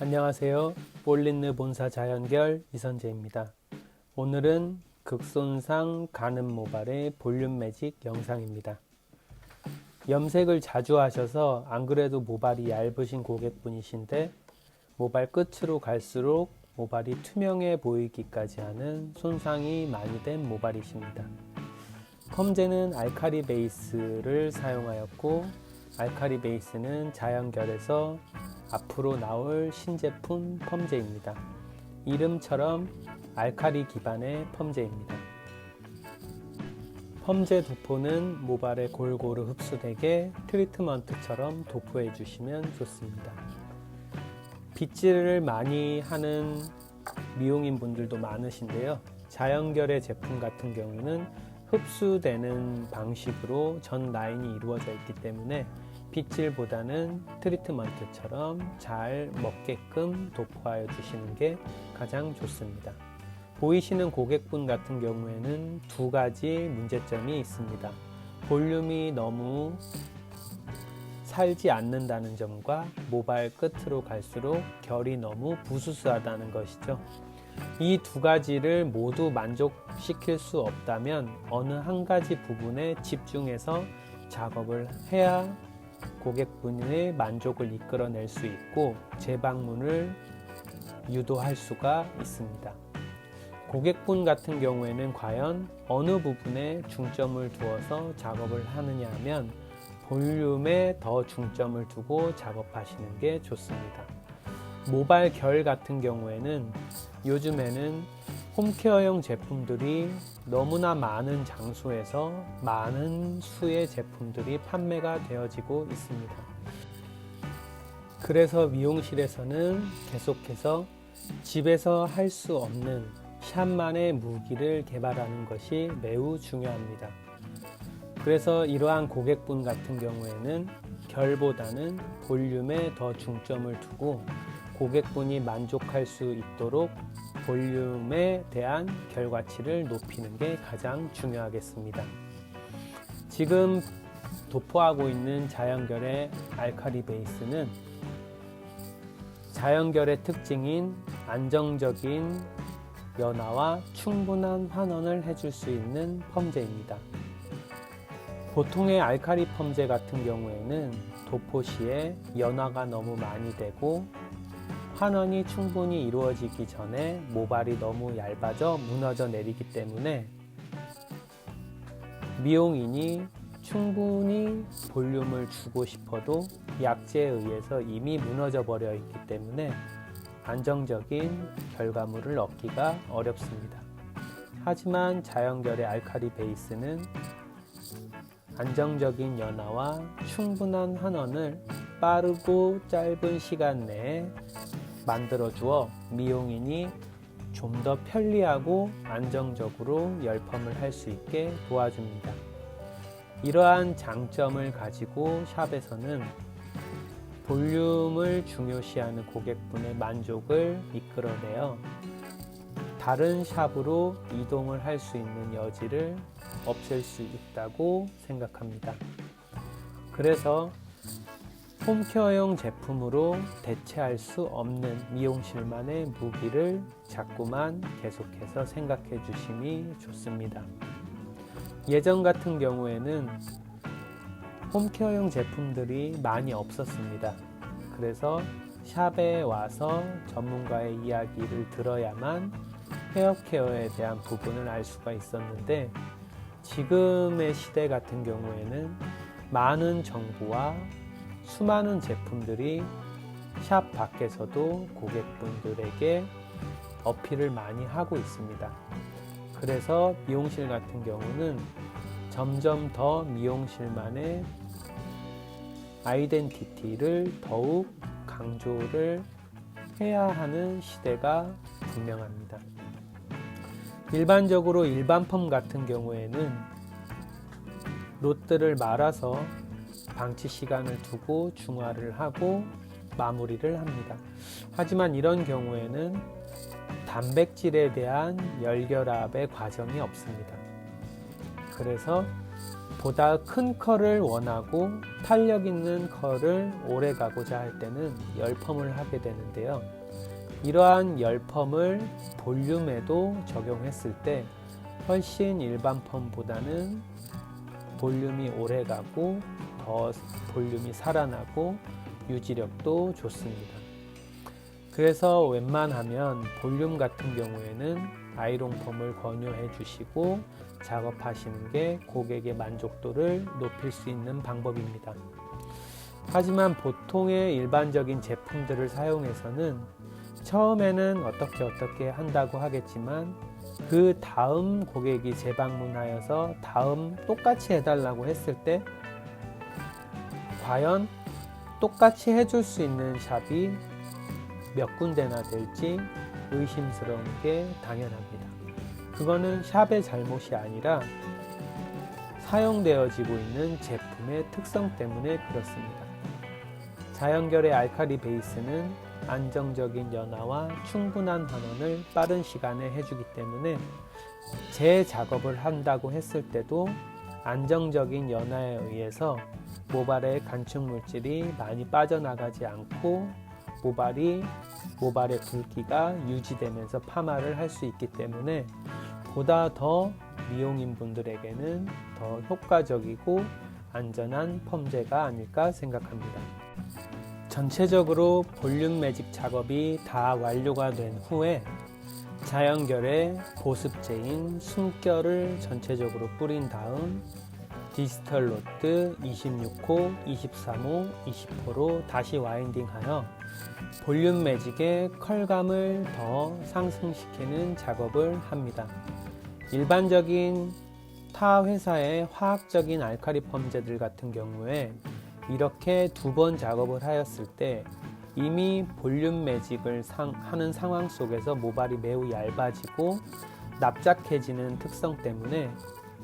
안녕하세요. 볼린느 본사 자연결 이선재입니다. 오늘은 극손상 가늠 모발의 볼륨 매직 영상입니다. 염색을 자주 하셔서 안 그래도 모발이 얇으신 고객분이신데 모발 끝으로 갈수록 모발이 투명해 보이기까지 하는 손상이 많이 된 모발이십니다. 펌제는 알카리 베이스를 사용하였고 알카리 베이스는 자연결에서 앞으로 나올 신제품 펌제입니다. 이름처럼 알카리 기반의 펌제입니다. 펌제 도포는 모발에 골고루 흡수되게 트리트먼트처럼 도포해 주시면 좋습니다. 빗질을 많이 하는 미용인 분들도 많으신데요. 자연결의 제품 같은 경우는 흡수되는 방식으로 전 라인이 이루어져 있기 때문에 빗질보다는 트리트먼트처럼 잘 먹게끔 도포하여 주시는 게 가장 좋습니다. 보이시는 고객분 같은 경우에는 두 가지 문제점이 있습니다. 볼륨이 너무 살지 않는다는 점과 모발 끝으로 갈수록 결이 너무 부스스하다는 것이죠. 이 두 가지를 모두 만족시킬 수 없다면 어느 한 가지 부분에 집중해서 작업을 해야 고객분의 만족을 이끌어낼 수 있고 재방문을 유도할 수가 있습니다. 고객분 같은 경우에는 과연 어느 부분에 중점을 두어서 작업을 하느냐 하면 볼륨에 더 중점을 두고 작업하시는 게 좋습니다. 모발 결 같은 경우에는 요즘에는 홈케어용 제품들이 너무나 많은 장소에서 많은 수의 제품들이 판매가 되어지고 있습니다. 그래서 미용실에서는 계속해서 집에서 할 수 없는 샵만의 무기를 개발하는 것이 매우 중요합니다. 그래서 이러한 고객분 같은 경우에는 결보다는 볼륨에 더 중점을 두고 고객분이 만족할 수 있도록 볼륨에 대한 결과치를 높이는 게 가장 중요하겠습니다. 지금 도포하고 있는 자연결의 알카리 베이스는 자연결의 특징인 안정적인 연화와 충분한 환원을 해줄 수 있는 펌제입니다. 보통의 알카리 펌제 같은 경우에는 도포 시에 연화가 너무 많이 되고 환원이 충분히 이루어지기 전에 모발이 너무 얇아져 무너져 내리기 때문에 미용인이 충분히 볼륨을 주고 싶어도 약제에 의해서 이미 무너져 버려 있기 때문에 안정적인 결과물을 얻기가 어렵습니다. 하지만 자연결의 알카리 베이스는 안정적인 연화와 충분한 환원을 빠르고 짧은 시간 내에 만들어 주어 미용인이 좀 더 편리하고 안정적으로 열펌을 할 수 있게 도와줍니다. 이러한 장점을 가지고 샵에서는 볼륨을 중요시하는 고객분의 만족을 이끌어내어 다른 샵으로 이동을 할 수 있는 여지를 없앨 수 있다고 생각합니다. 그래서 홈케어용 제품으로 대체할 수 없는 미용실만의 무기를 자꾸만 계속해서 생각해 주심이 좋습니다. 예전 같은 경우에는 홈케어용 제품들이 많이 없었습니다. 그래서 샵에 와서 전문가의 이야기를 들어야만 헤어케어에 대한 부분을 알 수가 있었는데 지금의 시대 같은 경우에는 많은 정보와 수많은 제품들이 샵 밖에서도 고객분들에게 어필을 많이 하고 있습니다. 그래서 미용실 같은 경우는 점점 더 미용실만의 아이덴티티를 더욱 강조를 해야 하는 시대가 분명합니다. 일반적으로 일반 펌 같은 경우에는 롯들을 말아서 방치 시간을 두고 중화를 하고 마무리를 합니다. 하지만 이런 경우에는 단백질에 대한 열결합의 과정이 없습니다. 그래서 보다 큰 컬을 원하고 탄력 있는 컬을 오래 가고자 할 때는 열펌을 하게 되는데요. 이러한 열펌을 볼륨에도 적용했을 때 훨씬 일반 펌보다는 볼륨이 오래 가고 더 볼륨이 살아나고 유지력도 좋습니다. 그래서 웬만하면 볼륨 같은 경우에는 아이롱 펌을 권유해 주시고 작업하시는 게 고객의 만족도를 높일 수 있는 방법입니다. 하지만 보통의 일반적인 제품들을 사용해서는 처음에는 어떻게 한다고 하겠지만 그 다음 고객이 재방문하여서 다음 똑같이 해달라고 했을 때 과연 똑같이 해줄 수 있는 샵이 몇 군데나 될지 의심스러운 게 당연합니다. 그거는 샵의 잘못이 아니라 사용되어지고 있는 제품의 특성 때문에 그렇습니다. 자연결의 알칼리 베이스는 안정적인 연화와 충분한 환원을 빠른 시간에 해주기 때문에 재작업을 한다고 했을 때도 안정적인 연화에 의해서 모발의 간축 물질이 많이 빠져나가지 않고 모발의 굵기가 유지되면서 파마를 할 수 있기 때문에 보다 더 미용인 분들에게는 더 효과적이고 안전한 펌제가 아닐까 생각합니다. 전체적으로 볼륨 매직 작업이 다 완료가 된 후에 자연결의 보습제인 숨결을 전체적으로 뿌린 다음 디지털 로드 26호, 23호, 20호로 다시 와인딩하여 볼륨 매직의 컬감을 더 상승시키는 작업을 합니다. 일반적인 타 회사의 화학적인 알칼리 펌제들 같은 경우에 이렇게 2번 작업을 하였을 때 이미 볼륨 매직을 하는 상황 속에서 모발이 매우 얇아지고 납작해지는 특성 때문에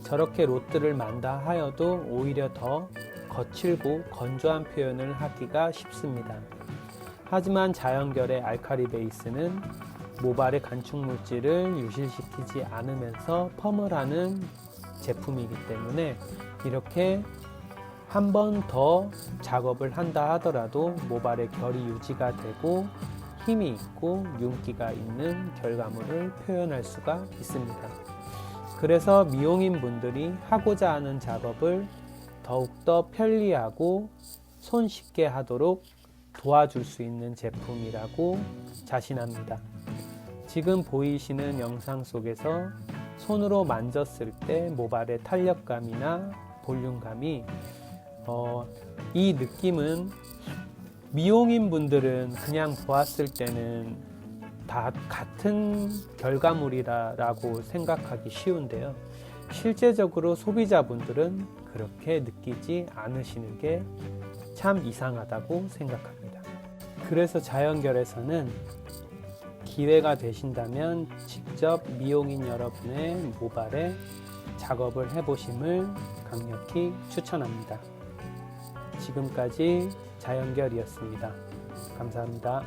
저렇게 로트를 만다 하여도 오히려 더 거칠고 건조한 표현을 하기가 쉽습니다. 하지만 자연결의 알칼리 베이스는 모발의 간축 물질을 유실시키지 않으면서 펌을 하는 제품이기 때문에 이렇게 한 번 더 작업을 한다 하더라도 모발의 결이 유지가 되고 힘이 있고 윤기가 있는 결과물을 표현할 수가 있습니다. 그래서 미용인 분들이 하고자 하는 작업을 더욱더 편리하고 손쉽게 하도록 도와줄 수 있는 제품이라고 자신합니다. 지금 보이시는 영상 속에서 손으로 만졌을 때 모발의 탄력감이나 볼륨감이 이 느낌은 미용인 분들은 그냥 보았을 때는 다 같은 결과물이라고 생각하기 쉬운데요. 실제적으로 소비자분들은 그렇게 느끼지 않으시는 게 참 이상하다고 생각합니다. 그래서 자연결에서는 기회가 되신다면 직접 미용인 여러분의 모발에 작업을 해보심을 강력히 추천합니다. 지금까지 자연결이었습니다. 감사합니다.